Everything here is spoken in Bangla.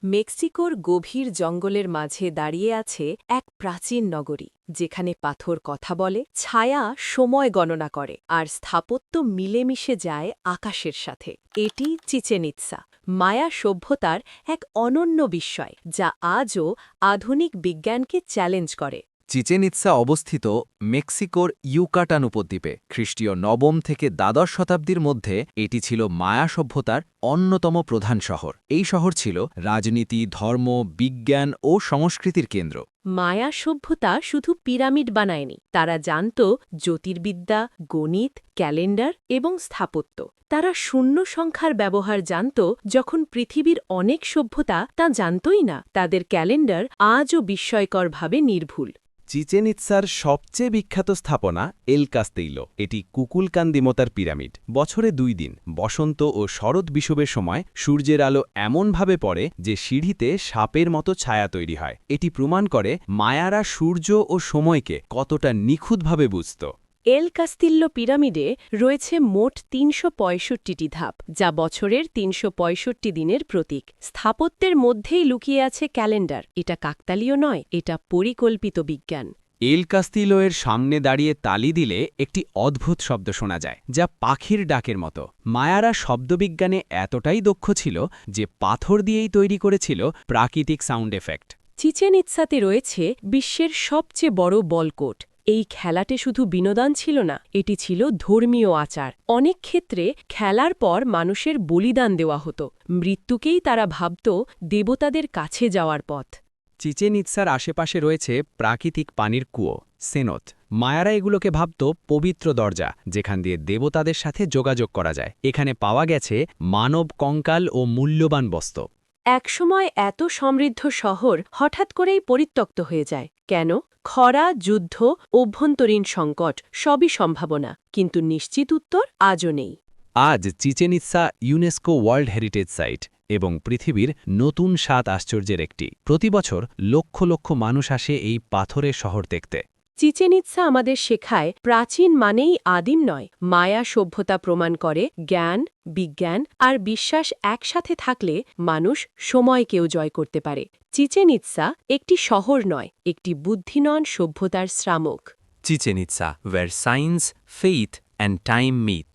মেক্সিকোর গভীর জঙ্গলের মাঝে দাঁড়িয়ে আছে এক প্রাচীন নগরী যেখানে পাথর কথা বলে, ছায়া সময় গণনা করে আর স্থাপত্য মিলেমিশে যায় আকাশের সাথে। এটি চিচেন ইৎসা, মায়া সভ্যতার এক অনন্য বিস্ময় যা আজও আধুনিক বিজ্ঞানকে চ্যালেঞ্জ করে। চিচেন ইৎসা অবস্থিত মেক্সিকোর ইউকাটান উপদ্বীপে। খ্রিস্টীয় নবম থেকে দ্বাদশ শতাব্দীর মধ্যে এটি ছিল মায়া সভ্যতার অন্যতম প্রধান শহর। এই শহর ছিল রাজনীতি, ধর্ম, বিজ্ঞান ও সংস্কৃতির কেন্দ্র। মায়া সভ্যতা শুধু পিরামিড বানায়নি, তারা জানত জ্যোতির্বিদ্যা, গণিত, ক্যালেন্ডার এবং স্থাপত্য। তারা শূন্য সংখ্যার ব্যবহার জানত যখন পৃথিবীর অনেক সভ্যতা তা জানতই না। তাদের ক্যালেন্ডার আজও বিস্ময়করভাবে নির্ভুল। চিচেন ইৎসার সবচেয়ে বিখ্যাত স্থাপনা এল কাস্তেইলো। এটি কুকুলকান দিমতার পিরামিড। বছরে 2 দিন, বসন্ত ও শরৎ বিষুবের সময় সূর্যের আলো এমনভাবে পড়ে যে সিঁড়িতে সাপের মতো ছায়া তৈরি হয়। এটি প্রমাণ করে মায়ারা সূর্য ও সময়কে কতটা নিখুঁতভাবে বুঝত। এল কাস্তিল্লো পিরামিডে রয়েছে মোট ৩৬৫টি ধাপ, যা বছরের ৩৬৫ দিনের প্রতীক। স্থাপত্যের মধ্যেই লুকিয়ে আছে ক্যালেন্ডার। এটা কাকতালীয় নয়, এটা পরিকল্পিত বিজ্ঞান। এল কাস্তিলোয়ের সামনে দাঁড়িয়ে তালি দিলে একটি অদ্ভুত শব্দ শোনা যায়, যা পাখির ডাকের মতো। মায়ারা শব্দবিজ্ঞানে এতটাই দক্ষ ছিল যে পাথর দিয়েই তৈরি করেছিল প্রাকৃতিক সাউন্ড এফেক্ট। চিচেন ইৎসাতে রয়েছে বিশ্বের সবচেয়ে বড় বলকোট। এই খেলাটি শুধু বিনোদন ছিল না, এটি ছিল ধর্মীয় আচার। অনেক ক্ষেত্রে খেলার পর মানুষের বলিদান দেওয়া হতো। মৃত্যুকেই তারা ভাবত দেবতাদের কাছে যাওয়ার পথ। চিচেন ইৎসার আশেপাশে রয়েছে প্রাকৃতিক পানির কুয়ো, সেনোত। মায়ারা এগুলোকে ভাবত পবিত্র দরজা, যেখান দিয়ে দেবতাদের সাথে যোগাযোগ করা যায়। এখানে পাওয়া গেছে মানব কঙ্কাল ও মূল্যবান বস্তু। একসময় এত সমৃদ্ধ শহর হঠাৎ করেই পরিত্যক্ত হয়ে যায় কেন? খরা, যুদ্ধ, অভ্যন্তরীণ সংকট সবই সম্ভাবনা, কিন্তু নিশ্চিত উত্তর আজও নেই। আজ Chichen Itza UNESCO world heritage site এবং পৃথিবীর নতুন 7 আশ্চর্যের একটি। প্রতি বছর লক্ষ লক্ষ মানুষ আসে এই পাথরের শহর দেখতে। চিচেন ইৎসা আমাদের শেখায় প্রাচীন মানেই আদিম নয়। মায়া সভ্যতা প্রমাণ করে জ্ঞান, বিজ্ঞান আর বিশ্বাস একসাথে থাকলে মানুষ সময়কেও জয় করতে পারে। চিচেন ইৎসা একটি শহর নয়, একটি বুদ্ধিমান সভ্যতার শ্রামক। Chichen Itza, where science, faith and time meet.